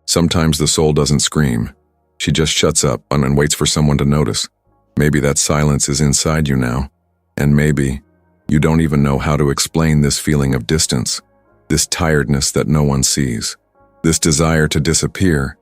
Sometimes the soul doesn't scream. She just shuts up and waits for someone to notice. Maybe that silence is inside you now. And maybe you don't even know how to explain this feeling of distance, this tiredness that no one sees, this desire to disappear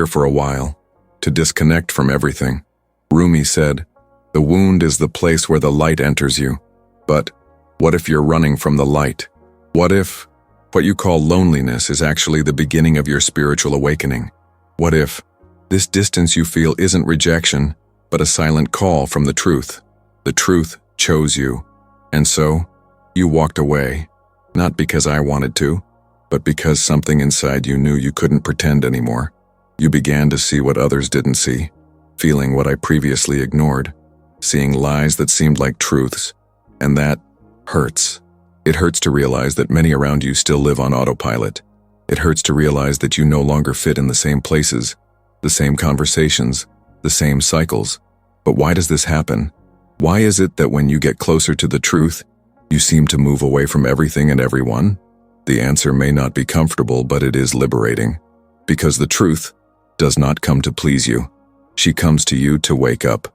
for a while, to disconnect from everything. Rumi said, "The wound is the place where the light enters you." But what if you're running from the light? What if what you call loneliness is actually the beginning of your spiritual awakening? What if this distance you feel isn't rejection, but a silent call from the truth? The truth chose you. And so, you walked away, not because I wanted to, but because something inside you knew you couldn't pretend anymore. You began to see what others didn't see, feeling what I previously ignored, seeing lies that seemed like truths, and that hurts. It hurts to realize that many around you still live on autopilot. It hurts to realize that you no longer fit in the same places, the same conversations, the same cycles. But why does this happen? Why is it that when you get closer to the truth, you seem to move away from everything and everyone? The answer may not be comfortable, but it is liberating. Because the truth does not come to please you. She comes to you to wake up.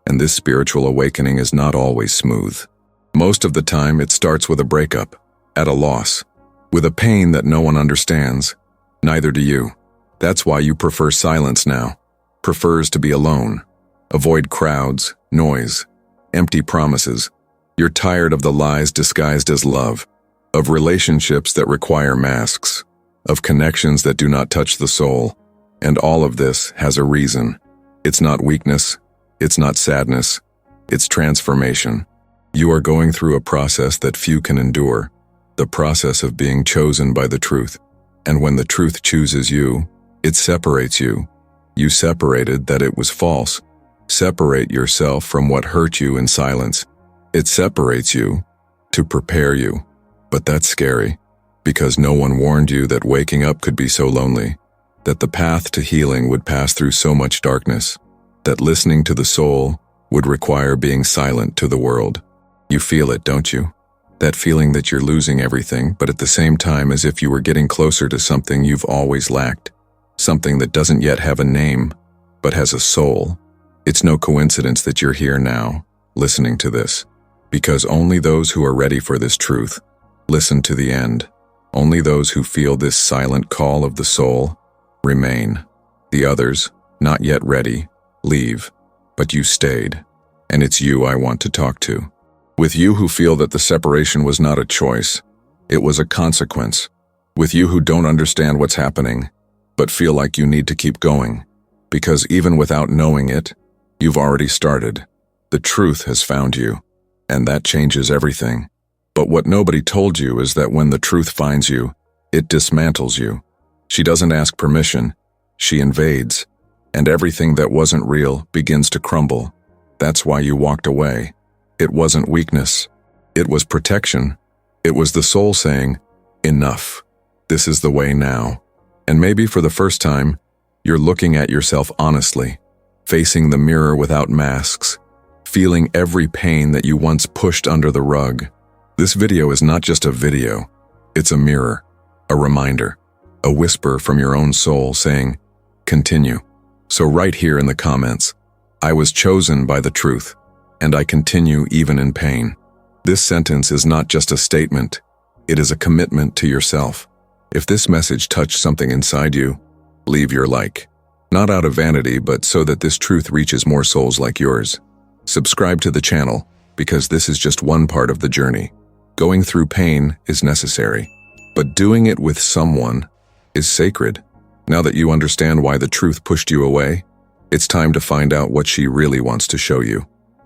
And this spiritual awakening is not always smooth. Most of the time, it starts with a breakup, at a loss, with a pain that no one understands. Neither do you. That's why you prefer silence now, prefers to be alone. Avoid crowds, noise, empty promises. You're tired of the lies disguised as love, of relationships that require masks, of connections that do not touch the soul. And all of this has a reason. It's not weakness, it's not sadness, it's transformation. You are going through a process that few can endure, the process of being chosen by the truth. And when the truth chooses you, it separates you. You separated that it was false. Separate yourself from what hurt you in silence. It separates you to prepare you. But that's scary, because no one warned you that waking up could be so lonely, that the path to healing would pass through so much darkness, that listening to the soul would require being silent to the world. You feel it, don't you? That feeling that you're losing everything, but at the same time as if you were getting closer to something you've always lacked, something that doesn't yet have a name, but has a soul. It's no coincidence that you're here now, listening to this, because only those who are ready for this truth listen to the end. Only those who feel this silent call of the soul remain. The others, not yet ready, leave. But you stayed, and it's you I want to talk to. With you who feel that the separation was not a choice, it was a consequence. With you who don't understand what's happening, but feel like you need to keep going, because even without knowing it, you've already started. The truth has found you, and that changes everything. But what nobody told you is that when the truth finds you, it dismantles you. She doesn't ask permission, she invades, and everything that wasn't real begins to crumble. That's why you walked away. It wasn't weakness. It was protection. It was the soul saying, enough. This is the way now. And maybe for the first time, you're looking at yourself honestly, facing the mirror without masks, feeling every pain that you once pushed under the rug. This video is not just a video. It's a mirror, a reminder, a whisper from your own soul saying, continue. So right here in the comments, I was chosen by the truth, and I continue even in pain. This sentence is not just a statement, it is a commitment to yourself. If this message touched something inside you, leave your like. Not out of vanity, but so that this truth reaches more souls like yours. Subscribe to the channel, because this is just one part of the journey. Going through pain is necessary, but doing it with someone is sacred. Now that you understand why the truth pushed you away, it's time to find out what she really wants to show you.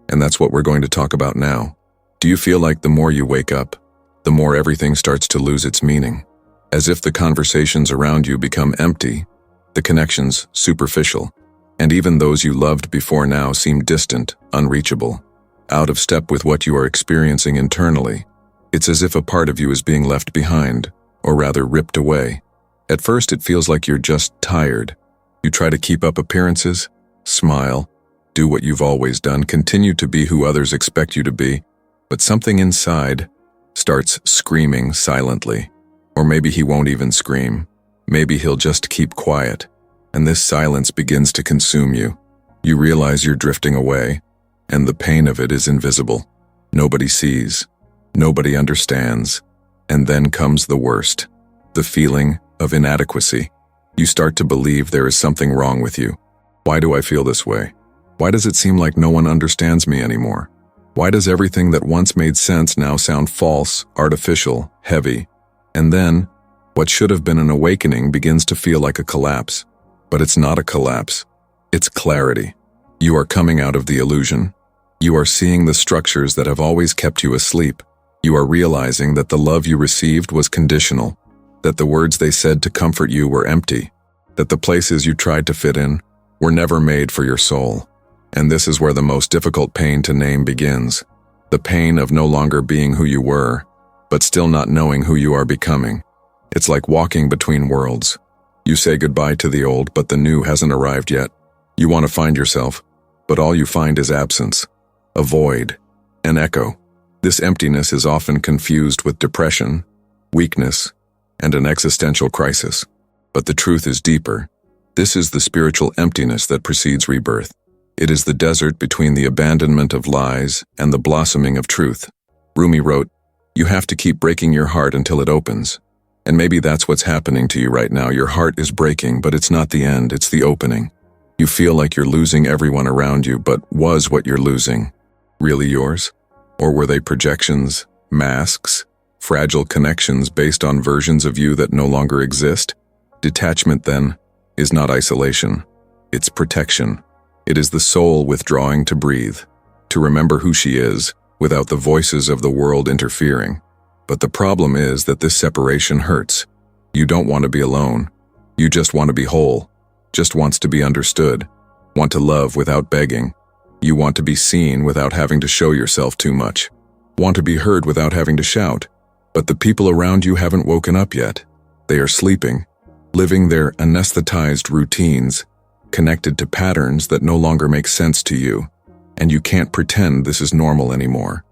And that's what we're going to talk about now. Do you feel like the more you wake up, the more everything starts to lose its meaning? As if the conversations around you become empty, the connections superficial, and even those you loved before now seem distant, unreachable, out of step with what you are experiencing internally. It's as if a part of you is being left behind, or rather ripped away. At first it feels like you're just tired. You try to keep up appearances, smile, do what you've always done, continue to be who others expect you to be, but something inside starts screaming silently. Or maybe he won't even scream. Maybe he'll just keep quiet. And this silence begins to consume you. You realize you're drifting away, and the pain of it is invisible. Nobody sees. Nobody understands. And then comes the worst. The feeling of inadequacy. You start to believe there is something wrong with you. Why do I feel this way? Why does it seem like no one understands me anymore? Why does everything that once made sense now sound false, artificial, heavy? And then, what should have been an awakening begins to feel like a collapse. But it's not a collapse. It's clarity. You are coming out of the illusion. You are seeing the structures that have always kept you asleep. You are realizing that the love you received was conditional, that the words they said to comfort you were empty, that the places you tried to fit in were never made for your soul. And this is where the most difficult pain to name begins. The pain of no longer being who you were, but still not knowing who you are becoming. It's like walking between worlds. You say goodbye to the old, but the new hasn't arrived yet. You want to find yourself, but all you find is absence, a void, an echo. This emptiness is often confused with depression, weakness, and an existential crisis. But the truth is deeper. This is the spiritual emptiness that precedes rebirth. It is the desert between the abandonment of lies and the blossoming of truth. Rumi wrote, "You have to keep breaking your heart until it opens." And maybe that's what's happening to you right now. Your heart is breaking, but it's not the end, it's the opening. You feel like you're losing everyone around you, but was what you're losing really yours? Or were they projections, masks, fragile connections based on versions of you that no longer exist? Detachment, then, is not isolation. It's protection. It is the soul withdrawing to breathe, to remember who she is, without the voices of the world interfering. But the problem is that this separation hurts. You don't want to be alone. You just want to be whole, just wants to be understood, want to love without begging. You want to be seen without having to show yourself too much, want to be heard without having to shout. But the people around you haven't woken up yet. They are sleeping, living their anesthetized routines, connected to patterns that no longer make sense to you, and you can't pretend this is normal anymore.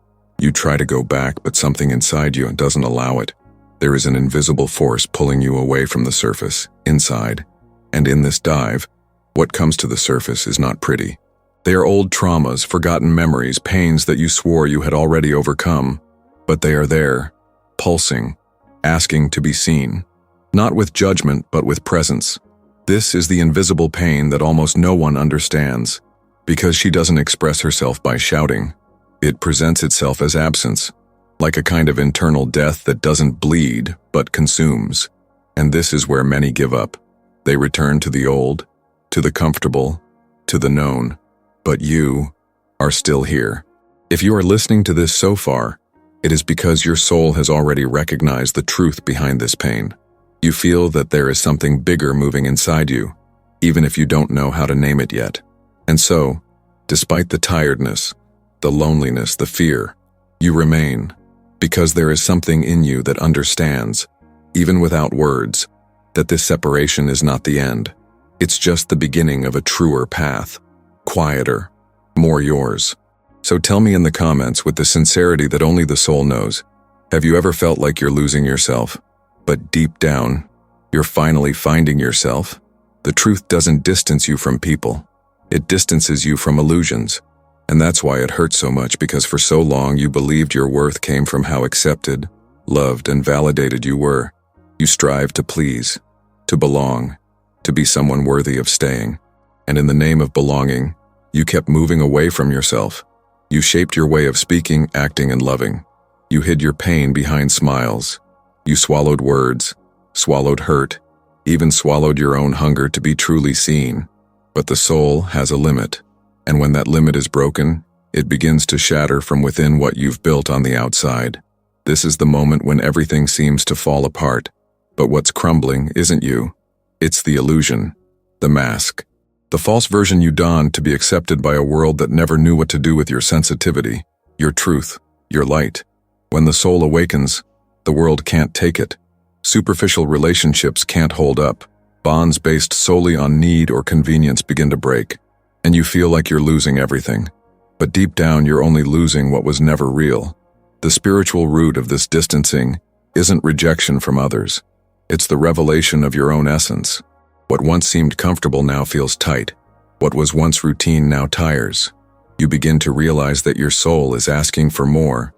You try to go back, but something inside you doesn't allow it. There is an invisible force pulling you away from the surface, inside. And in this dive, what comes to the surface is not pretty. They are old traumas, forgotten memories, pains that you swore you had already overcome. But they are there, pulsing, asking to be seen. Not with judgment, but with presence. This is the invisible pain that almost no one understands, because she doesn't express herself by shouting. It presents itself as absence, like a kind of internal death that doesn't bleed, but consumes. And this is where many give up. They return to the old, to the comfortable, to the known. But you are still here. If you are listening to this so far, it is because your soul has already recognized the truth behind this pain. You feel that there is something bigger moving inside you, even if you don't know how to name it yet. And so, despite the tiredness, the loneliness, the fear, you remain, because there is something in you that understands, even without words, that this separation is not the end. It's just the beginning of a truer path, quieter, more yours. So tell me in the comments with the sincerity that only the soul knows, have you ever felt like you're losing yourself? But deep down, you're finally finding yourself? The truth doesn't distance you from people. It distances you from illusions. And that's why it hurts so much, because for so long you believed your worth came from how accepted, loved, and validated you were. You strived to please, to belong, to be someone worthy of staying. And in the name of belonging, you kept moving away from yourself. You shaped your way of speaking, acting, and loving. You hid your pain behind smiles. You swallowed words, swallowed hurt, even swallowed your own hunger to be truly seen. But the soul has a limit, and when that limit is broken, it begins to shatter from within what you've built on the outside. This is the moment when everything seems to fall apart. But what's crumbling isn't you. It's the illusion, the mask, the false version you donned to be accepted by a world that never knew what to do with your sensitivity, your truth, your light. When the soul awakens, the world can't take it. Superficial relationships can't hold up. Bonds based solely on need or convenience begin to break, and you feel like you're losing everything. But deep down, you're only losing what was never real. The spiritual root of this distancing isn't rejection from others. It's the revelation of your own essence. What once seemed comfortable now feels tight. What was once routine now tires. You begin to realize that your soul is asking for more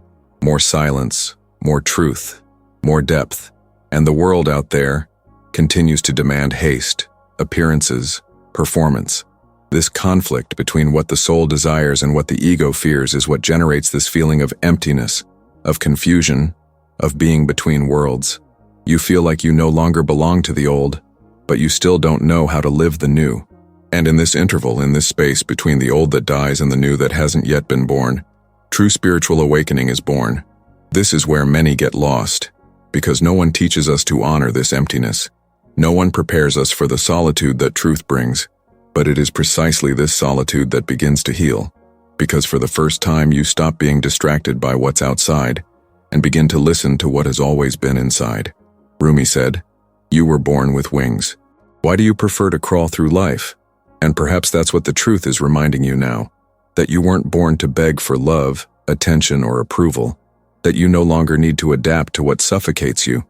silence, more truth, more depth. And the world out there continues to demand haste, appearances, performance. This conflict between what the soul desires and what the ego fears is what generates this feeling of emptiness, of confusion, of being between worlds. You feel like you no longer belong to the old, but you still don't know how to live the new. And in this interval, in this space between the old that dies and the new that hasn't yet been born, true spiritual awakening is born. This is where many get lost, because no one teaches us to honor this emptiness. No one prepares us for the solitude that truth brings, but it is precisely this solitude that begins to heal, because for the first time you stop being distracted by what's outside and begin to listen to what has always been inside. Rumi said, "You were born with wings. Why do you prefer to crawl through life?" And perhaps that's what the truth is reminding you now, that you weren't born to beg for love, attention, or approval, that you no longer need to adapt to what suffocates you,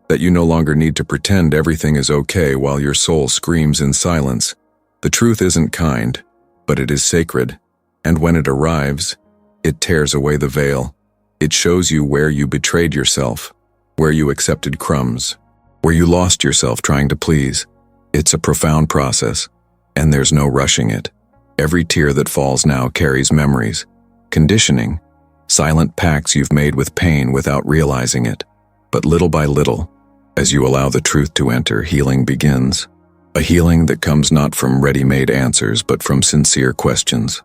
that you no longer need to pretend everything is okay while your soul screams in silence. The truth isn't kind, but it is sacred, and when it arrives, it tears away the veil. It shows you where you betrayed yourself, where you accepted crumbs, where you lost yourself trying to please. It's a profound process, and there's no rushing it. Every tear that falls now carries memories, conditioning, silent pacts you've made with pain without realizing it. But little by little, as you allow the truth to enter, healing begins. A healing that comes not from ready-made answers, but from sincere questions.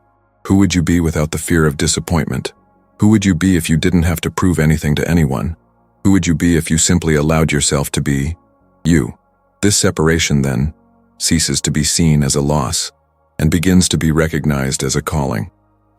Who would you be without the fear of disappointment? Who would you be if you didn't have to prove anything to anyone? Who would you be if you simply allowed yourself to be you? This separation, then, ceases to be seen as a loss and begins to be recognized as a calling,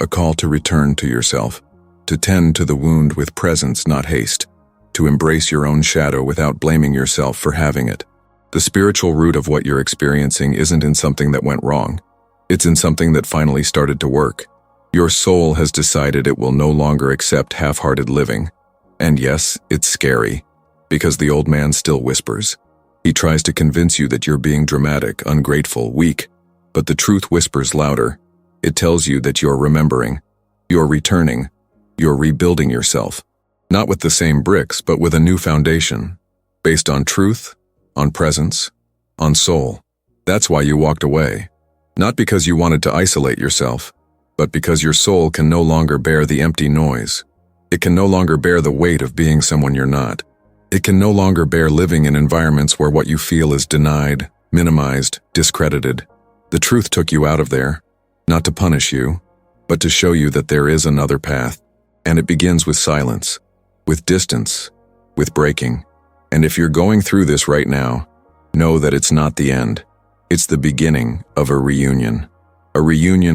a call to return to yourself, to tend to the wound with presence, not haste, to embrace your own shadow without blaming yourself for having it. The spiritual root of what you're experiencing isn't in something that went wrong. It's in something that finally started to work. Your soul has decided it will no longer accept half-hearted living. And yes, it's scary, because the old man still whispers. He tries to convince you that you're being dramatic, ungrateful, weak, but the truth whispers louder. It tells you that you're remembering, you're returning, you're rebuilding yourself. Not with the same bricks, but with a new foundation, based on truth, on presence, on soul. That's why you walked away. Not because you wanted to isolate yourself, but because your soul can no longer bear the empty noise. It can no longer bear the weight of being someone you're not. It can no longer bear living in environments where what you feel is denied, minimized, discredited. The truth took you out of there, not to punish you, but to show you that there is another path. And it begins with silence, with distance, with breaking. And if you're going through this right now, know that it's not the end. It's the beginning of a reunion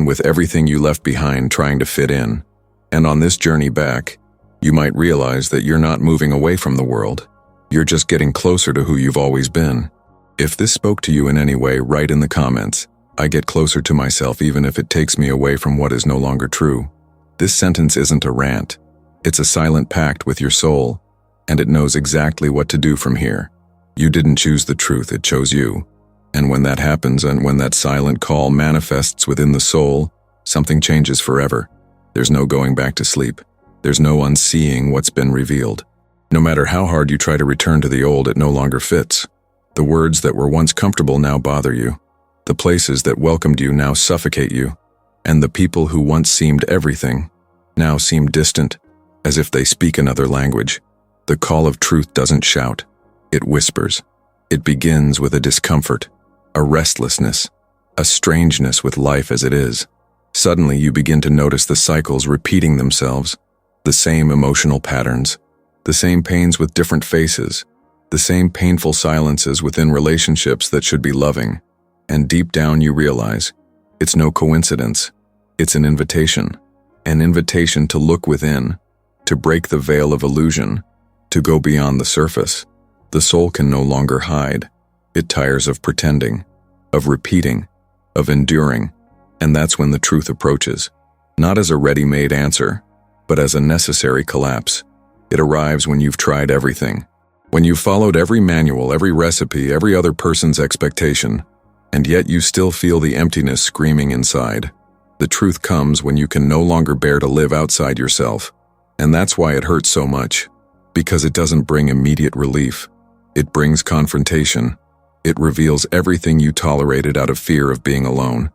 with everything you left behind trying to fit in. And on this journey back, you might realize that you're not moving away from the world. You're just getting closer to who you've always been. If this spoke to you in any way, write in the comments, "I get closer to myself even if it takes me away from what is no longer true." This sentence isn't a rant. It's a silent pact with your soul, and it knows exactly what to do from here. You didn't choose the truth, it chose you. And when that happens, and when that silent call manifests within the soul, something changes forever. There's no going back to sleep. There's no unseeing what's been revealed. No matter how hard you try to return to the old, it no longer fits. The words that were once comfortable now bother you. The places that welcomed you now suffocate you. And the people who once seemed everything now seem distant, as if they speak another language. The call of truth doesn't shout. It whispers. It begins with a discomfort, a restlessness, a strangeness with life as it is. Suddenly you begin to notice the cycles repeating themselves, the same emotional patterns, the same pains with different faces, the same painful silences within relationships that should be loving. And deep down you realize, it's no coincidence. It's an invitation to look within, to break the veil of illusion, to go beyond the surface. The soul can no longer hide. It tires of pretending, of repeating, of enduring, and that's when the truth approaches, not as a ready-made answer, but as a necessary collapse. It arrives when you've tried everything, When you followed every manual, every recipe, every other person's expectation, and yet you still feel the emptiness screaming inside. The truth comes when you can no longer bear to live outside yourself. And that's why it hurts so much. Because it doesn't bring immediate relief. It brings confrontation. It reveals everything you tolerated out of fear of being alone.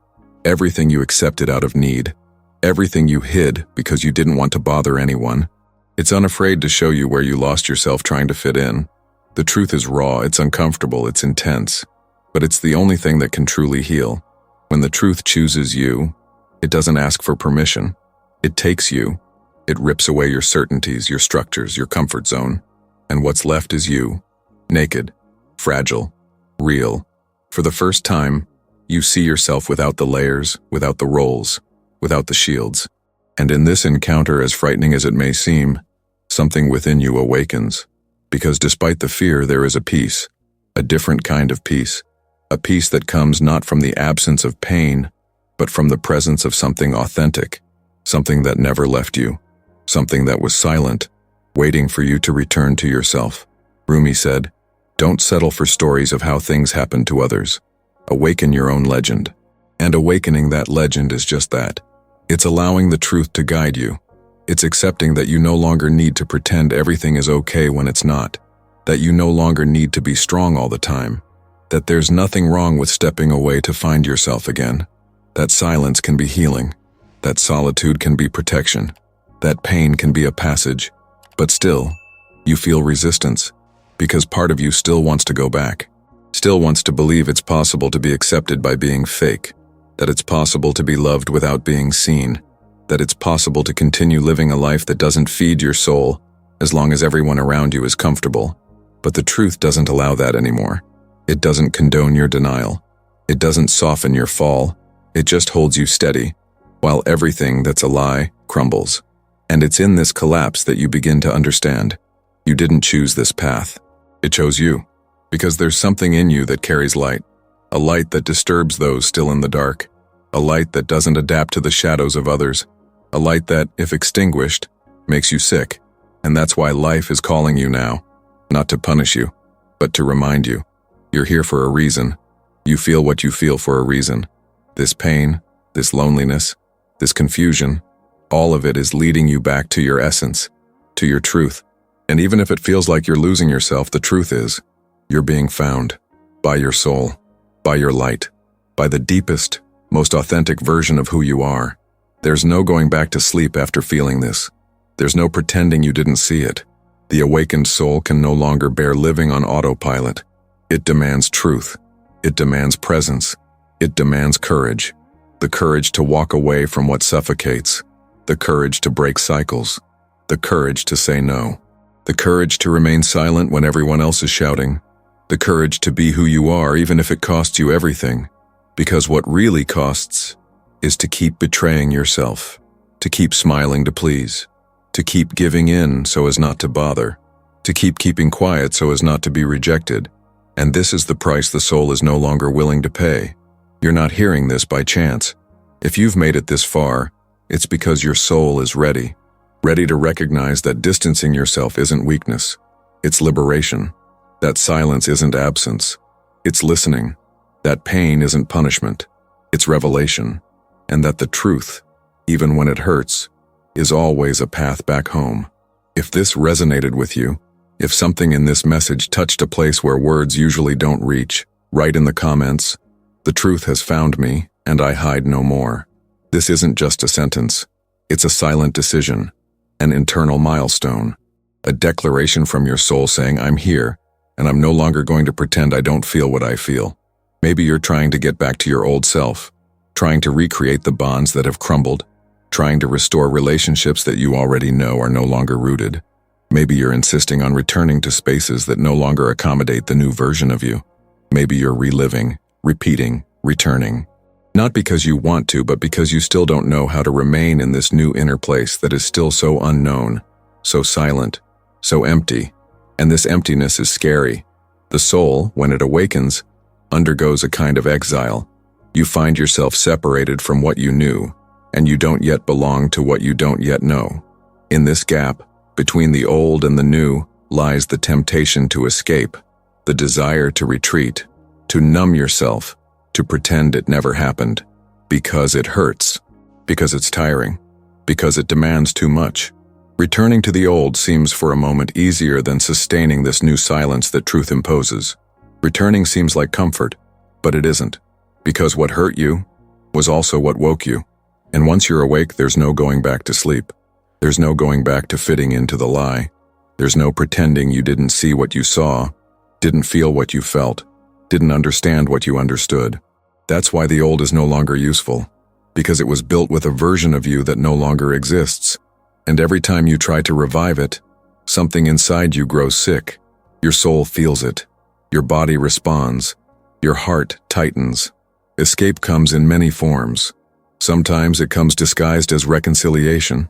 Everything you accepted out of need. Everything you hid because you didn't want to bother anyone. It's unafraid to show you where you lost yourself trying to fit in. The truth is raw, it's uncomfortable, it's intense. But it's the only thing that can truly heal. When the truth chooses you, it doesn't ask for permission. It takes you. It rips away your certainties, your structures, your comfort zone. And what's left is you. Naked, fragile, real. For the first time, you see yourself without the layers, without the roles, without the shields. And in this encounter, as frightening as it may seem, something within you awakens. Because despite the fear, there is a peace, a different kind of peace. A peace that comes not from the absence of pain, but from the presence of something authentic, something that never left you, something that was silent, waiting for you to return to yourself. Rumi said, "Don't settle for stories of how things happen to others. Awaken your own legend." And awakening that legend is just that. It's allowing the truth to guide you. It's accepting that you no longer need to pretend everything is okay when it's not, that you no longer need to be strong all the time, that there's nothing wrong with stepping away to find yourself again, that silence can be healing, that solitude can be protection, that pain can be a passage, but still, you feel resistance, because part of you still wants to go back, still wants to believe it's possible to be accepted by being fake, that it's possible to be loved without being seen, that it's possible to continue living a life that doesn't feed your soul as long as everyone around you is comfortable. But the truth doesn't allow that anymore. It doesn't condone your denial. It doesn't soften your fall. It just holds you steady, while everything that's a lie crumbles. And it's in this collapse that you begin to understand. You didn't choose this path. It chose you. Because there's something in you that carries light. A light that disturbs those still in the dark. A light that doesn't adapt to the shadows of others. A light that, if extinguished, makes you sick. And that's why life is calling you now. Not to punish you, but to remind you. You're here for a reason. You feel what you feel for a reason. This pain, this loneliness, this confusion, all of it is leading you back to your essence, to your truth. And even if it feels like you're losing yourself, the truth is, you're being found by your soul, by your light, by the deepest, most authentic version of who you are. There's no going back to sleep after feeling this. There's no pretending you didn't see it. The awakened soul can no longer bear living on autopilot. It demands truth. It demands presence. It demands courage. The courage to walk away from what suffocates. The courage to break cycles. The courage to say no. The courage to remain silent when everyone else is shouting. The courage to be who you are even if it costs you everything. Because what really costs is to keep betraying yourself, to keep smiling to please, to keep giving in so as not to bother, to keep keeping quiet so as not to be rejected. And this is the price the soul is no longer willing to pay. You're not hearing this by chance. If you've made it this far, it's because your soul is ready to recognize that distancing yourself isn't weakness, it's liberation. That silence isn't absence, it's listening. That pain isn't punishment, it's revelation. And that the truth, even when it hurts, is always a path back home. If this resonated with you, if something in this message touched a place where words usually don't reach, write in the comments, "The truth has found me, and I hide no more." This isn't just a sentence. It's a silent decision, an internal milestone, a declaration from your soul saying, "I'm here, and I'm no longer going to pretend I don't feel what I feel." Maybe you're trying to get back to your old self, trying to recreate the bonds that have crumbled, trying to restore relationships that you already know are no longer rooted. Maybe you're insisting on returning to spaces that no longer accommodate the new version of you. Maybe you're reliving, repeating, returning. Not because you want to, but because you still don't know how to remain in this new inner place that is still so unknown, so silent, so empty. And this emptiness is scary. The soul, when it awakens, undergoes a kind of exile. You find yourself separated from what you knew, and you don't yet belong to what you don't yet know. In this gap, between the old and the new, lies the temptation to escape, the desire to retreat, to numb yourself, to pretend it never happened, because it hurts, because it's tiring, because it demands too much. Returning to the old seems for a moment easier than sustaining this new silence that truth imposes. Returning seems like comfort, but it isn't, because what hurt you was also what woke you. And once you're awake, there's no going back to sleep. There's no going back to fitting into the lie. There's no pretending you didn't see what you saw, didn't feel what you felt, didn't understand what you understood. That's why the old is no longer useful, because it was built with a version of you that no longer exists. And every time you try to revive it, something inside you grows sick. Your soul feels it. Your body responds. Your heart tightens. Escape comes in many forms. Sometimes it comes disguised as reconciliation.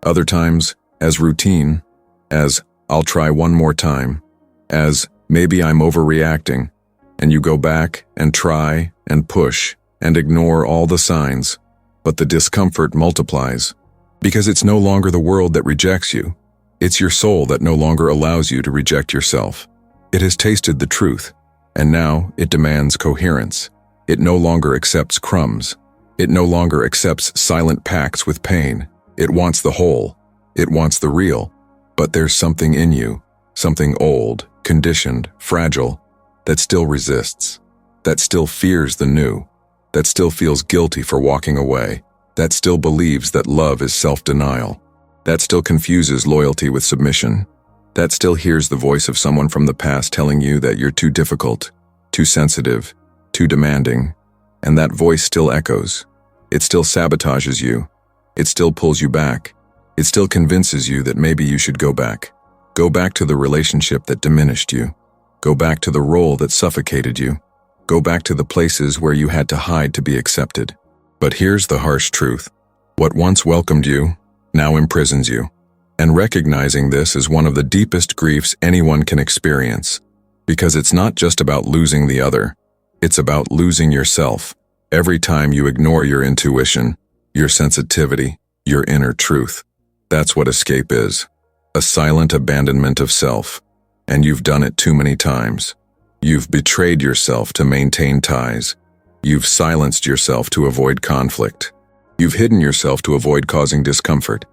Other times, as routine. As, I'll try one more time. As, maybe I'm overreacting. And you go back and try and push and ignore all the signs. But the discomfort multiplies. Because it's no longer the world that rejects you. It's your soul that no longer allows you to reject yourself. It has tasted the truth, and now it demands coherence. It no longer accepts crumbs. It no longer accepts silent pacts with pain. It wants the whole. It wants the real. But there's something in you, something old, conditioned, fragile, that still resists, that still fears the new, that still feels guilty for walking away, that still believes that love is self-denial, that still confuses loyalty with submission, that still hears the voice of someone from the past telling you that you're too difficult, too sensitive, too demanding, and that voice still echoes. It still sabotages you. It still pulls you back. It still convinces you that maybe you should go back. Go back to the relationship that diminished you. Go back to the role that suffocated you. Go back to the places where you had to hide to be accepted. But here's the harsh truth. What once welcomed you, now imprisons you. And recognizing this is one of the deepest griefs anyone can experience. Because it's not just about losing the other. It's about losing yourself. Every time you ignore your intuition, your sensitivity, your inner truth. That's what escape is. A silent abandonment of self. And you've done it too many times. You've betrayed yourself to maintain ties. You've silenced yourself to avoid conflict. You've hidden yourself to avoid causing discomfort.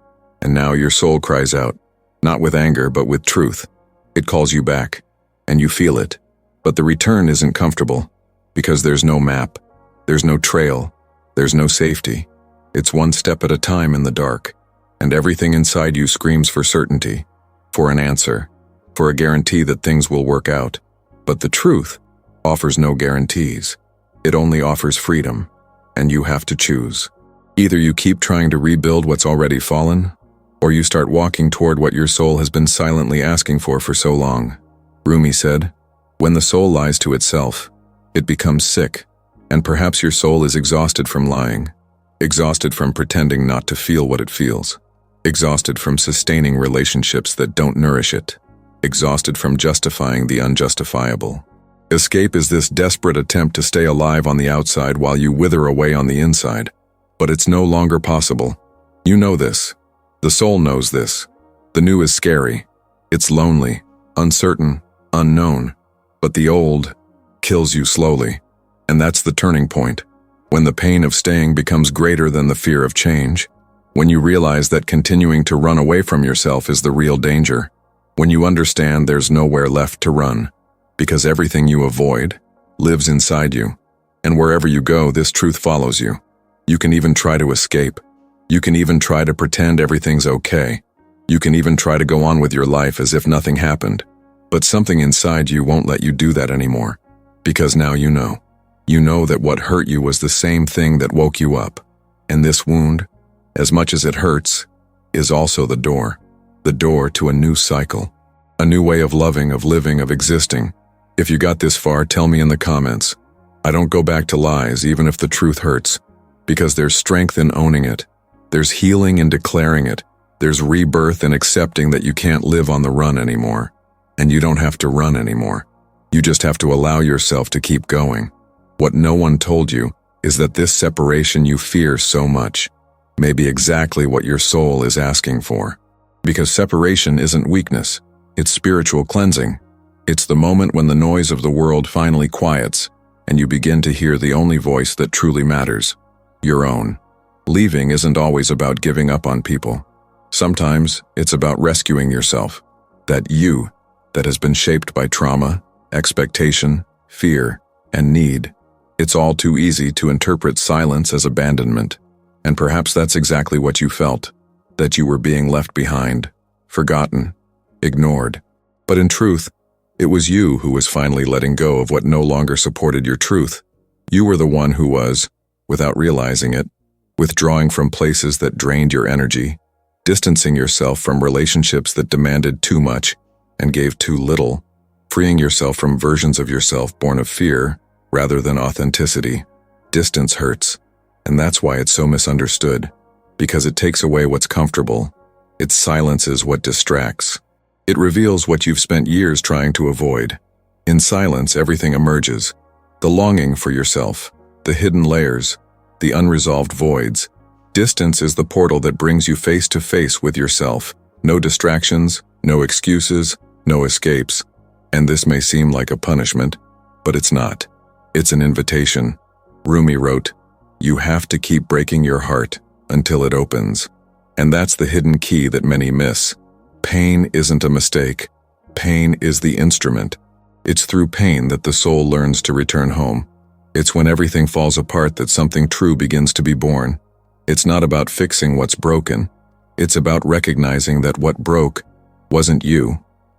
And now your soul cries out, not with anger but with truth. It calls you back, and you feel it. But the return isn't comfortable, because there's no map, there's no trail, there's no safety. It's one step at a time in the dark, and everything inside you screams for certainty, for an answer, for a guarantee that things will work out. But the truth offers no guarantees. It only offers freedom, and you have to choose. Either you keep trying to rebuild what's already fallen, or you start walking toward what your soul has been silently asking for so long. Rumi said, "When the soul lies to itself, it becomes sick, and perhaps your soul is exhausted from lying, exhausted from pretending not to feel what it feels, exhausted from sustaining relationships that don't nourish it, exhausted from justifying the unjustifiable." Escape is this desperate attempt to stay alive on the outside while you wither away on the inside. But it's no longer possible. You know this. The soul knows this. The new is scary. It's lonely, uncertain, unknown. But the old kills you slowly. And that's the turning point. When the pain of staying becomes greater than the fear of change. When you realize that continuing to run away from yourself is the real danger. When you understand there's nowhere left to run. Because everything you avoid lives inside you. And wherever you go, this truth follows you. You can even try to escape. You can even try to pretend everything's okay. You can even try to go on with your life as if nothing happened. But something inside you won't let you do that anymore. Because now you know. You know that what hurt you was the same thing that woke you up. And this wound, as much as it hurts, is also the door. The door to a new cycle. A new way of loving, of living, of existing. If you got this far, tell me in the comments. I don't go back to lies, even if the truth hurts. Because there's strength in owning it. There's healing in declaring it. There's rebirth in accepting that you can't live on the run anymore. And you don't have to run anymore. You just have to allow yourself to keep going. What no one told you is that this separation you fear so much may be exactly what your soul is asking for. Because separation isn't weakness. It's spiritual cleansing. It's the moment when the noise of the world finally quiets, and you begin to hear the only voice that truly matters, your own. Leaving isn't always about giving up on people. Sometimes it's about rescuing yourself. That you, that has been shaped by trauma, expectation, fear, and need. It's all too easy to interpret silence as abandonment. And perhaps that's exactly what you felt, that you were being left behind, forgotten, ignored. But in truth, it was you who was finally letting go of what no longer supported your truth. You were the one who was, without realizing it, withdrawing from places that drained your energy, distancing yourself from relationships that demanded too much and gave too little, freeing yourself from versions of yourself born of fear rather than authenticity. Distance hurts, and that's why it's so misunderstood, because it takes away what's comfortable. It silences what distracts. It reveals what you've spent years trying to avoid. In silence, everything emerges. The longing for yourself, the hidden layers, the unresolved voids. Distance is the portal that brings you face to face with yourself. No distractions, no excuses, no escapes. And this may seem like a punishment, but it's not. It's an invitation. Rumi wrote, "You have to keep breaking your heart until it opens." And that's the hidden key that many miss. Pain isn't a mistake. Pain is the instrument. It's through pain that the soul learns to return home. It's when everything falls apart that something true begins to be born. It's not about fixing what's broken. It's about recognizing that what broke wasn't you.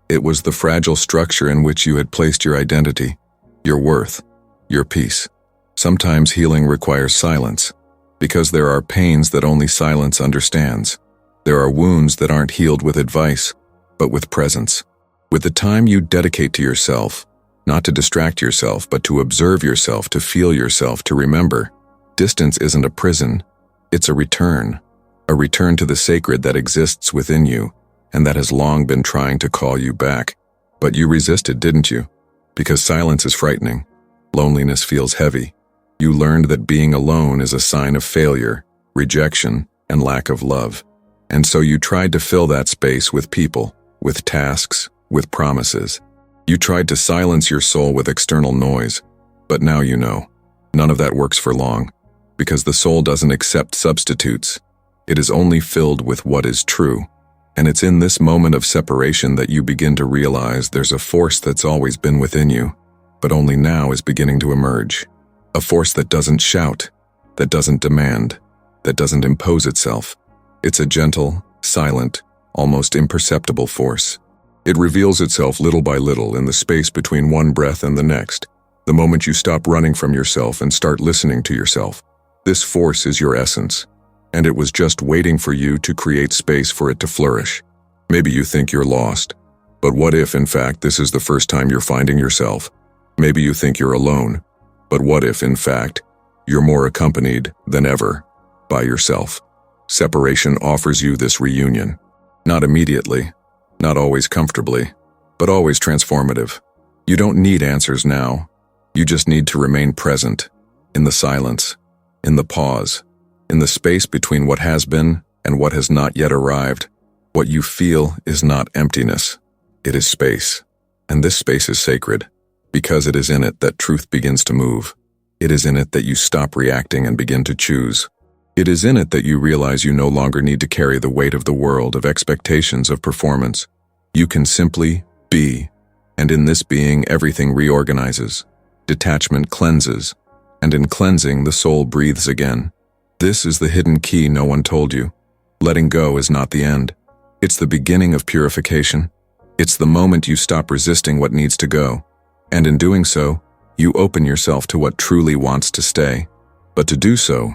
It was the fragile structure in which you had placed your identity, your worth, your peace. Sometimes healing requires silence, because there are pains that only silence understands. There are wounds that aren't healed with advice, but with presence. With the time you dedicate to yourself, not to distract yourself, but to observe yourself, to feel yourself, to remember, distance isn't a prison, it's a return to the sacred that exists within you, and that has long been trying to call you back. But you resisted, didn't you? Because silence is frightening. Loneliness feels heavy. You learned that being alone is a sign of failure, rejection, and lack of love. And so you tried to fill that space with people, with tasks, with promises. You tried to silence your soul with external noise. But now you know, none of that works for long, because the soul doesn't accept substitutes. It is only filled with what is true. And it's in this moment of separation that you begin to realize there's a force that's always been within you, but only now is beginning to emerge. A force that doesn't shout, that doesn't demand, that doesn't impose itself. It's a gentle, silent, almost imperceptible force. It reveals itself little by little in the space between one breath and the next, the moment you stop running from yourself and start listening to yourself. This force is your essence, and it was just waiting for you to create space for it to flourish. Maybe you think you're lost, but what if, in fact, this is the first time you're finding yourself? Maybe you think you're alone, but what if, in fact, you're more accompanied than ever by yourself? Separation offers you this reunion. Not immediately, not always comfortably, but always transformative. You don't need answers now. You just need to remain present, in the silence, in the pause, in the space between what has been and what has not yet arrived. What you feel is not emptiness. It is space. And this space is sacred, because it is in it that truth begins to move. It is in it that you stop reacting and begin to choose. It is in it that you realize you no longer need to carry the weight of the world, of expectations, of performance. You can simply be, and in this being everything reorganizes. Detachment cleanses, and in cleansing the soul breathes again. This is the hidden key no one told you. Letting go is not the end. It's the beginning of purification. It's the moment you stop resisting what needs to go, and in doing so, you open yourself to what truly wants to stay. But to do so,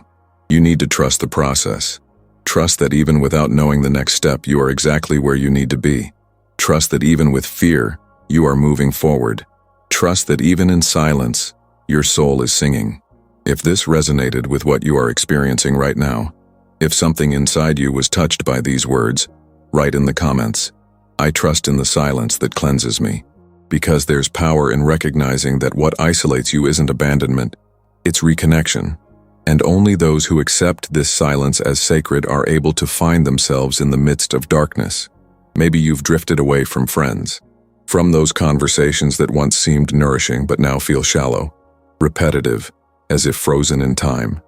you need to trust the process. Trust that even without knowing the next step, you are exactly where you need to be. Trust that even with fear, you are moving forward. Trust that even in silence, your soul is singing. If this resonated with what you are experiencing right now, if something inside you was touched by these words, write in the comments, "I trust in the silence that cleanses me." Because there's power in recognizing that what isolates you isn't abandonment, it's reconnection. And only those who accept this silence as sacred are able to find themselves in the midst of darkness. Maybe you've drifted away from friends, from those conversations that once seemed nourishing but now feel shallow, repetitive, as if frozen in time.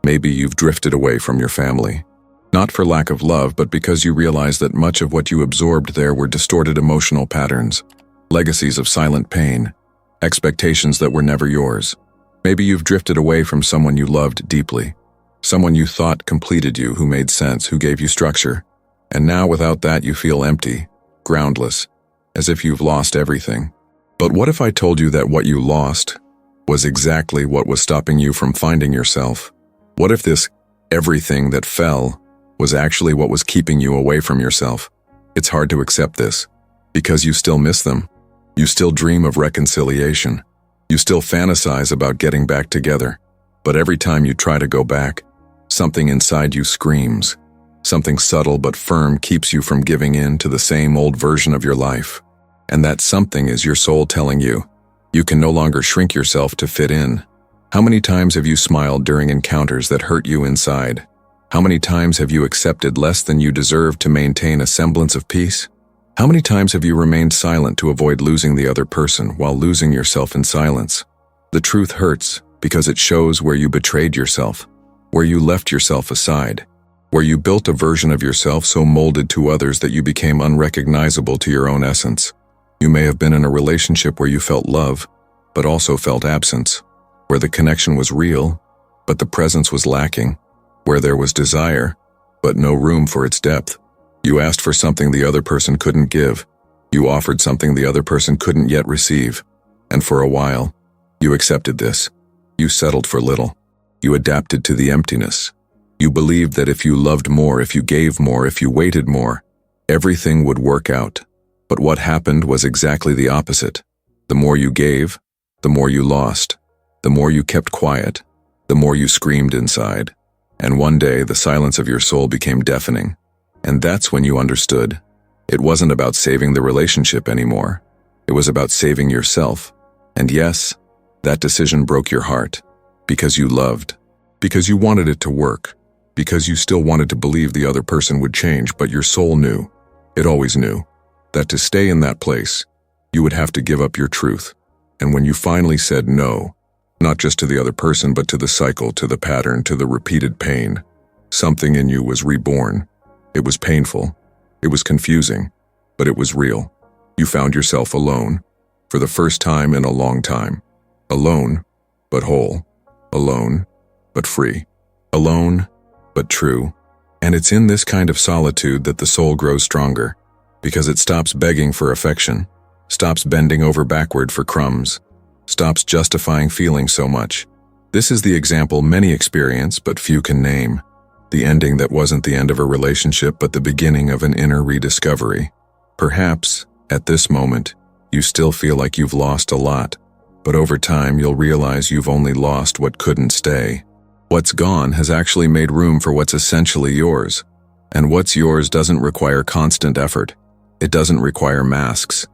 Maybe you've drifted away from your family, not for lack of love, but because you realize that much of what you absorbed there were distorted emotional patterns, legacies of silent pain, expectations that were never yours. Maybe you've drifted away from someone you loved deeply, someone you thought completed you, who made sense, who gave you structure. And now without that you feel empty, groundless, as if you've lost everything. But what if I told you that what you lost was exactly what was stopping you from finding yourself? What if this everything that fell was actually what was keeping you away from yourself? It's hard to accept this, because you still miss them. You still dream of reconciliation. You still fantasize about getting back together. But every time you try to go back, something inside you screams. Something subtle but firm keeps you from giving in to the same old version of your life. And that something is your soul telling you, you can no longer shrink yourself to fit in. How many times have you smiled during encounters that hurt you inside? How many times have you accepted less than you deserve to maintain a semblance of peace? How many times have you remained silent to avoid losing the other person while losing yourself in silence? The truth hurts because it shows where you betrayed yourself, where you left yourself aside, where you built a version of yourself so molded to others that you became unrecognizable to your own essence. You may have been in a relationship where you felt love, but also felt absence, where the connection was real, but the presence was lacking, where there was desire, but no room for its depth. You asked for something the other person couldn't give. You offered something the other person couldn't yet receive. And for a while, you accepted this. You settled for little. You adapted to the emptiness. You believed that if you loved more, if you gave more, if you waited more, everything would work out. But what happened was exactly the opposite. The more you gave, the more you lost. The more you kept quiet, the more you screamed inside. And one day, the silence of your soul became deafening. And that's when you understood. It wasn't about saving the relationship anymore. It was about saving yourself. And yes, that decision broke your heart. Because you loved. Because you wanted it to work. Because you still wanted to believe the other person would change, but your soul knew. It always knew. That to stay in that place, you would have to give up your truth. And when you finally said no, not just to the other person, but to the cycle, to the pattern, to the repeated pain, something in you was reborn. It was painful. It was confusing, but it was real. You found yourself alone, for the first time in a long time. Alone, but whole. Alone, but free. Alone, but true. And it's in this kind of solitude that the soul grows stronger, because it stops begging for affection, stops bending over backward for crumbs, stops justifying feeling so much. This is the example many experience, but few can name. The ending that wasn't the end of a relationship, but the beginning of an inner rediscovery. Perhaps, at this moment, you still feel like you've lost a lot, but over time you'll realize you've only lost what couldn't stay. What's gone has actually made room for what's essentially yours. And what's yours doesn't require constant effort. It doesn't require masks.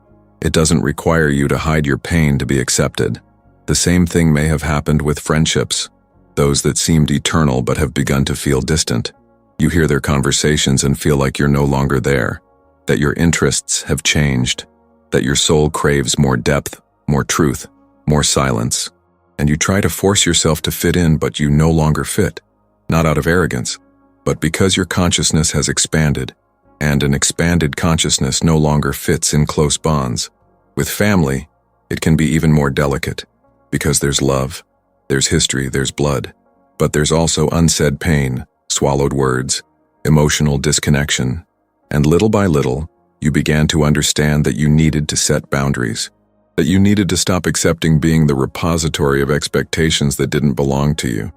It doesn't require you to hide your pain to be accepted. The same thing may have happened with friendships. Those that seemed eternal but have begun to feel distant. You hear their conversations and feel like you're no longer there, that your interests have changed, that your soul craves more depth, more truth, more silence. And you try to force yourself to fit in, but you no longer fit, not out of arrogance, but because your consciousness has expanded, and an expanded consciousness no longer fits in close bonds. With family, it can be even more delicate, because there's love. There's history, there's blood, but there's also unsaid pain, swallowed words, emotional disconnection, and little by little, you began to understand that you needed to set boundaries, that you needed to stop accepting being the repository of expectations that didn't belong to you,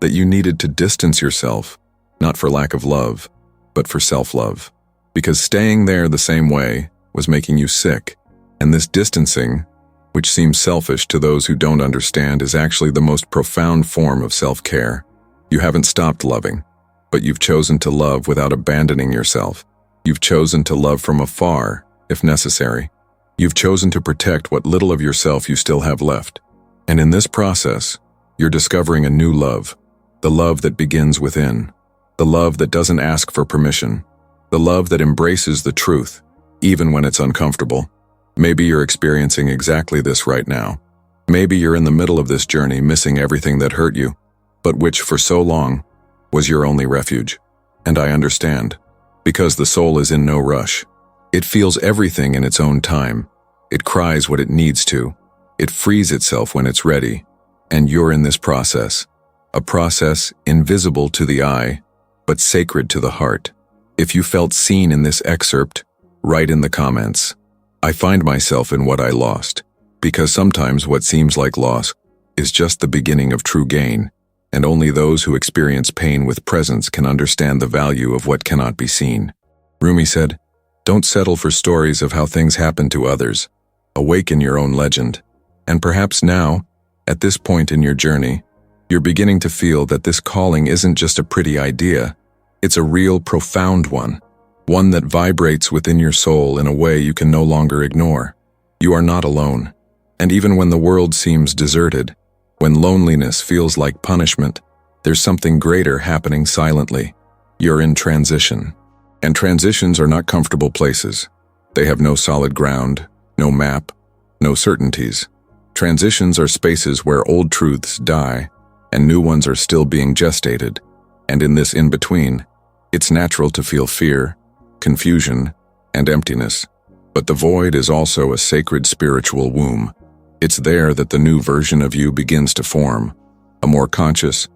that you needed to distance yourself, not for lack of love, but for self-love, because staying there the same way was making you sick, and this distancing, which seems selfish to those who don't understand, is actually the most profound form of self-care. You haven't stopped loving, but you've chosen to love without abandoning yourself. You've chosen to love from afar, if necessary. You've chosen to protect what little of yourself you still have left. And in this process, you're discovering a new love, the love that begins within, the love that doesn't ask for permission, the love that embraces the truth, even when it's uncomfortable. Maybe you're experiencing exactly this right now. Maybe you're in the middle of this journey, missing everything that hurt you, but which for so long was your only refuge. And I understand, because the soul is in no rush. It feels everything in its own time. It cries what it needs to. It frees itself when it's ready. And you're in this process, a process invisible to the eye, but sacred to the heart. If you felt seen in this excerpt, write in the comments. I find myself in what I lost, because sometimes what seems like loss is just the beginning of true gain, and only those who experience pain with presence can understand the value of what cannot be seen. Rumi said, "Don't settle for stories of how things happen to others. Awaken your own legend." And perhaps now, at this point in your journey, you're beginning to feel that this calling isn't just a pretty idea. It's a real, profound one that vibrates within your soul in a way you can no longer ignore. You are not alone. And even when the world seems deserted, when loneliness feels like punishment, there's something greater happening silently. You're in transition. And transitions are not comfortable places. They have no solid ground, no map, no certainties. Transitions are spaces where old truths die, and new ones are still being gestated. And in this in-between, it's natural to feel fear, confusion, and emptiness. But the void is also a sacred spiritual womb. It's there that the new version of you begins to form, a more conscious,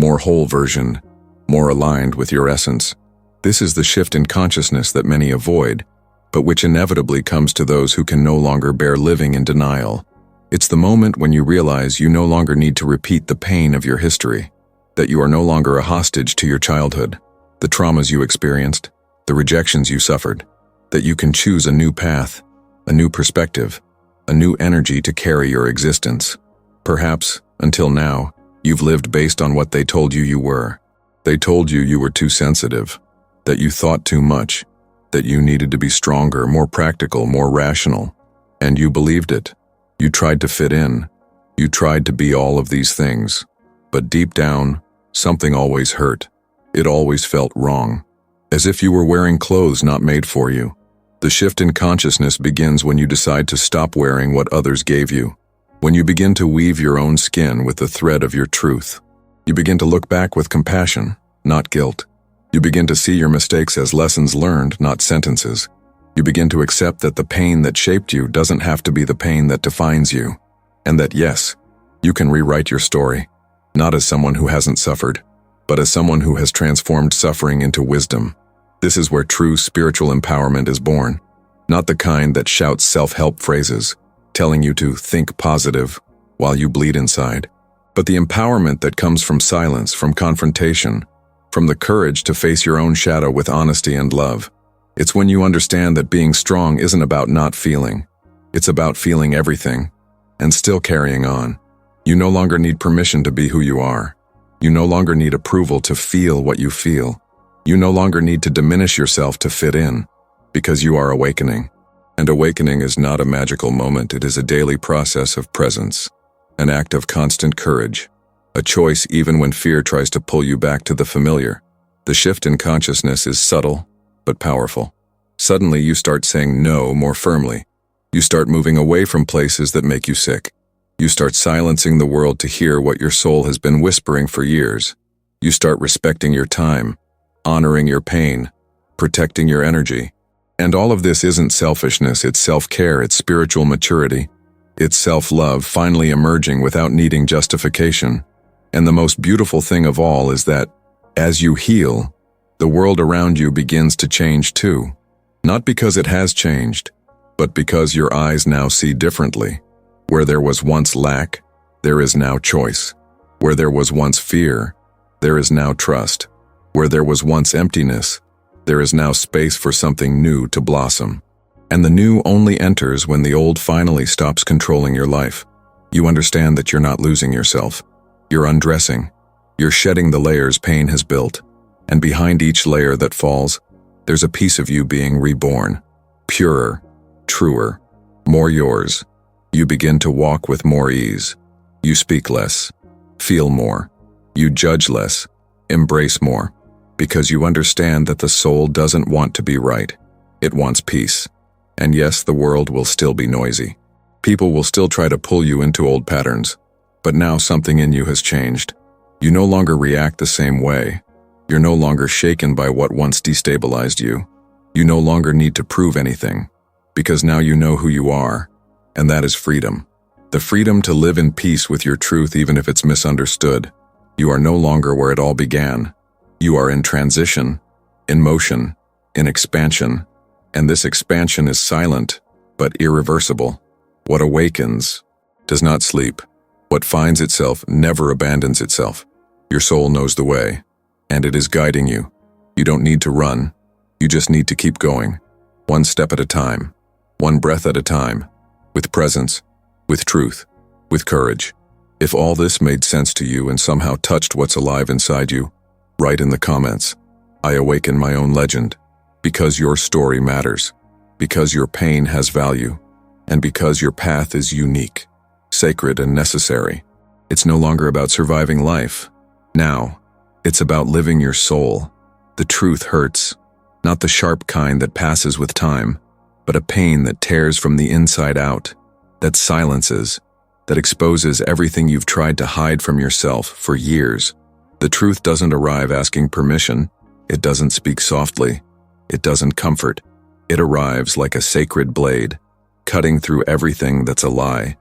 more whole version, more aligned with your essence. This is the shift in consciousness that many avoid, but which inevitably comes to those who can no longer bear living in denial. It's the moment when you realize you no longer need to repeat the pain of your history, that you are no longer a hostage to your childhood, the traumas you experienced, the rejections you suffered, that you can choose a new path, a new perspective, a new energy to carry your existence. Perhaps, until now, you've lived based on what they told you you were. They told you you were too sensitive, that you thought too much, that you needed to be stronger, more practical, more rational. And you believed it. You tried to fit in. You tried to be all of these things. But deep down, something always hurt. It always felt wrong. As if you were wearing clothes not made for you. The shift in consciousness begins when you decide to stop wearing what others gave you. When you begin to weave your own skin with the thread of your truth. You begin to look back with compassion, not guilt. You begin to see your mistakes as lessons learned, not sentences. You begin to accept that the pain that shaped you doesn't have to be the pain that defines you. And that yes, you can rewrite your story, not as someone who hasn't suffered, but as someone who has transformed suffering into wisdom. This is where true spiritual empowerment is born. Not the kind that shouts self-help phrases, telling you to think positive while you bleed inside, but the empowerment that comes from silence, from confrontation, from the courage to face your own shadow with honesty and love. It's when you understand that being strong isn't about not feeling. It's about feeling everything and still carrying on. You no longer need permission to be who you are. You no longer need approval to feel what you feel. You no longer need to diminish yourself to fit in, because you are awakening. And awakening is not a magical moment, it is a daily process of presence, an act of constant courage, a choice even when fear tries to pull you back to the familiar. The shift in consciousness is subtle, but powerful. Suddenly you start saying no more firmly. You start moving away from places that make you sick. You start silencing the world to hear what your soul has been whispering for years. You start respecting your time, honoring your pain, protecting your energy. And all of this isn't selfishness, it's self-care, it's spiritual maturity. It's self-love finally emerging without needing justification. And the most beautiful thing of all is that, as you heal, the world around you begins to change too. Not because it has changed, but because your eyes now see differently. Where there was once lack, there is now choice. Where there was once fear, there is now trust. Where there was once emptiness, there is now space for something new to blossom. And the new only enters when the old finally stops controlling your life. You understand that you're not losing yourself. You're undressing. You're shedding the layers pain has built. And behind each layer that falls, there's a piece of you being reborn. Purer, truer, more yours. You begin to walk with more ease. You speak less, feel more. You judge less, embrace more. Because you understand that the soul doesn't want to be right. It wants peace. And yes, the world will still be noisy. People will still try to pull you into old patterns. But now something in you has changed. You no longer react the same way. You're no longer shaken by what once destabilized you. You no longer need to prove anything, because now you know who you are, and that is freedom. The freedom to live in peace with your truth even if it's misunderstood. You are no longer where it all began. You are in transition, in motion, in expansion, and this expansion is silent, but irreversible. What awakens does not sleep. What finds itself never abandons itself. Your soul knows the way, and it is guiding you. You don't need to run. You just need to keep going, one step at a time, one breath at a time, with presence, with truth, with courage. If all this made sense to you and somehow touched what's alive inside you, write in the comments, "I awaken my own legend," because your story matters, because your pain has value, and because your path is unique, sacred, and necessary. It's no longer about surviving life. Now, it's about living your soul. The truth hurts, not the sharp kind that passes with time, but a pain that tears from the inside out, that silences, that exposes everything you've tried to hide from yourself for years. The truth doesn't arrive asking permission. It doesn't speak softly. It doesn't comfort. It arrives like a sacred blade, cutting through everything that's a lie,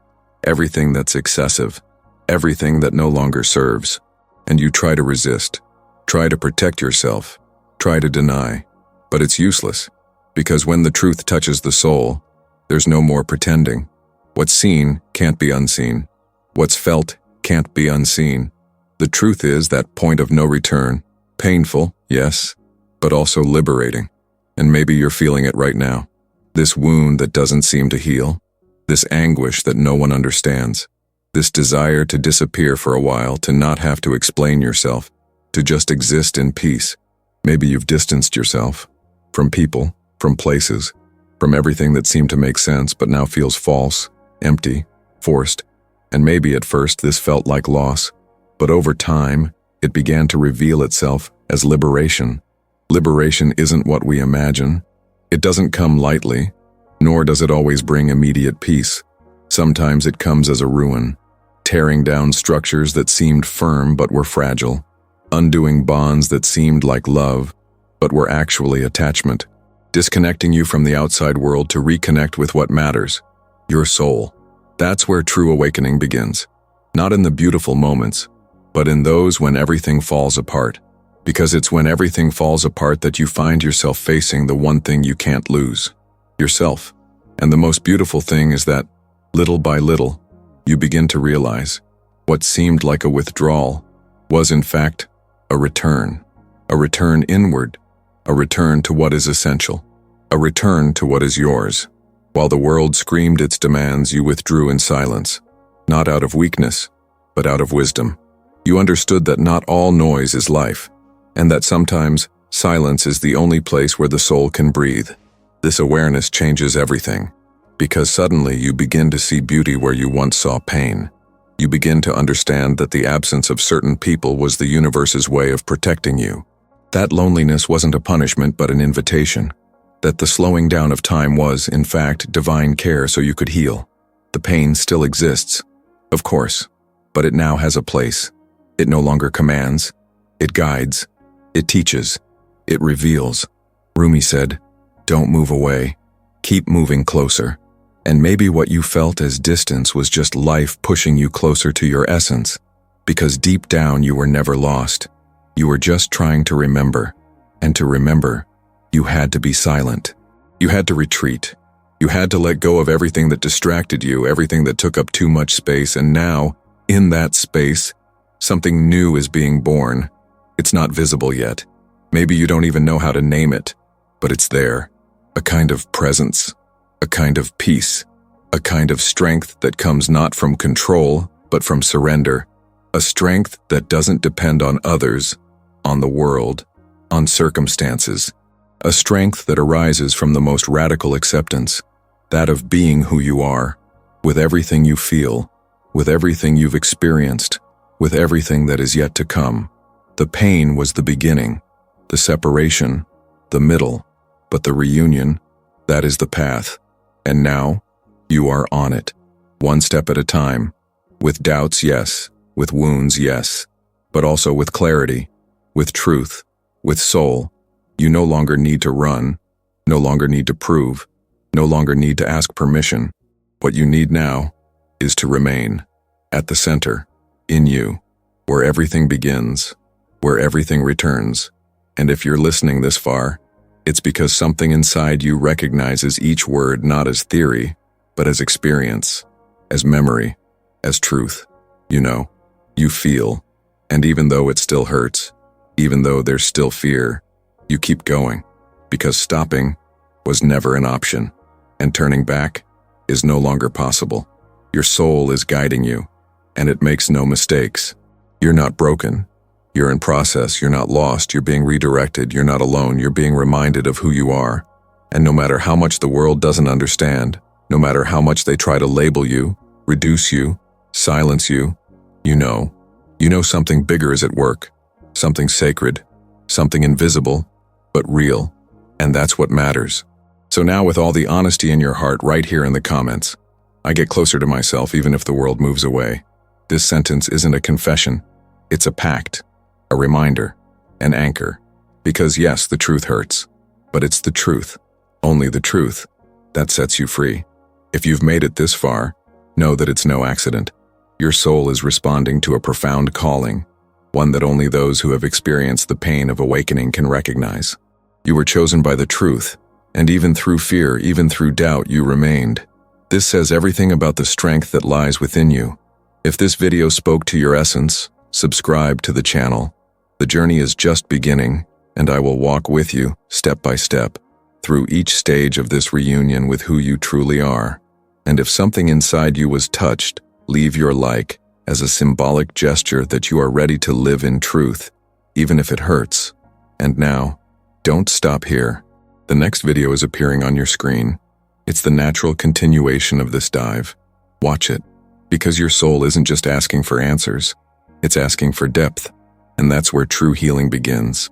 everything that's excessive, everything that no longer serves. And you try to resist, try to protect yourself, try to deny. But it's useless, because when the truth touches the soul, there's no more pretending. What's seen can't be unseen. What's felt can't be unseen. The truth is that point of no return. Painful, yes, but also liberating. And maybe you're feeling it right now. This wound that doesn't seem to heal. This anguish that no one understands. This desire to disappear for a while, to not have to explain yourself, to just exist in peace. Maybe you've distanced yourself from people, from places, from everything that seemed to make sense but now feels false, empty, forced. And maybe at first this felt like loss, but over time, it began to reveal itself as liberation. Liberation isn't what we imagine. It doesn't come lightly, nor does it always bring immediate peace. Sometimes it comes as a ruin, tearing down structures that seemed firm but were fragile, undoing bonds that seemed like love but were actually attachment, disconnecting you from the outside world to reconnect with what matters, your soul. That's where true awakening begins. Not in the beautiful moments, but in those when everything falls apart. Because it's when everything falls apart that you find yourself facing the one thing you can't lose, yourself. And the most beautiful thing is that, little by little, you begin to realize what seemed like a withdrawal was in fact a return inward, a return to what is essential, a return to what is yours. While the world screamed its demands, you withdrew in silence, not out of weakness, but out of wisdom. You understood that not all noise is life, and that sometimes silence is the only place where the soul can breathe. This awareness changes everything, because suddenly you begin to see beauty where you once saw pain. You begin to understand that the absence of certain people was the universe's way of protecting you. That loneliness wasn't a punishment but an invitation. That the slowing down of time was, in fact, divine care so you could heal. The pain still exists, of course, but it now has a place. It no longer commands. It guides. It teaches. It reveals. Rumi said, "Don't move away. Keep moving closer." And maybe what you felt as distance was just life pushing you closer to your essence, because deep down you were never lost. You were just trying to remember, and to remember, you had to be silent. You had to retreat. You had to let go of everything that distracted you, everything that took up too much space, and now, in that space, something new is being born. It's not visible yet. Maybe you don't even know how to name it, but it's there. A kind of presence, a kind of peace, a kind of strength that comes not from control, but from surrender. A strength that doesn't depend on others, on the world, on circumstances. A strength that arises from the most radical acceptance, that of being who you are, with everything you feel, with everything you've experienced, with everything that is yet to come. The pain was the beginning, the separation, the middle, but the reunion, that is the path. And now, you are on it. One step at a time. With doubts, yes. With wounds, yes. But also with clarity, with truth, with soul. You no longer need to run, no longer need to prove, no longer need to ask permission. What you need now is to remain at the center, in you, where everything begins, where everything returns. And if you're listening this far, it's because something inside you recognizes each word not as theory, but as experience, as memory, as truth. You know, you feel, and even though it still hurts, even though there's still fear, you keep going, because stopping was never an option, and turning back is no longer possible. Your soul is guiding you, and it makes no mistakes. You're not broken. You're in process. You're not lost. You're being redirected. You're not alone. You're being reminded of who you are. And no matter how much the world doesn't understand, no matter how much they try to label you, reduce you, silence you, you know something bigger is at work, something sacred, something invisible, but real. And that's what matters. So now, with all the honesty in your heart right here in the comments, I get closer to myself even if the world moves away. This sentence isn't a confession. It's a pact, a reminder, an anchor. Because yes, the truth hurts, but it's the truth, only the truth, that sets you free. If you've made it this far, know that it's no accident. Your soul is responding to a profound calling, one that only those who have experienced the pain of awakening can recognize. You were chosen by the truth, and even through fear, even through doubt, you remained. This says everything about the strength that lies within you. If this video spoke to your essence, subscribe to the channel. The journey is just beginning, and I will walk with you, step by step, through each stage of this reunion with who you truly are. And if something inside you was touched, leave your like as a symbolic gesture that you are ready to live in truth, even if it hurts. And now, don't stop here. The next video is appearing on your screen. It's the natural continuation of this dive. Watch it, because your soul isn't just asking for answers, it's asking for depth, and that's where true healing begins.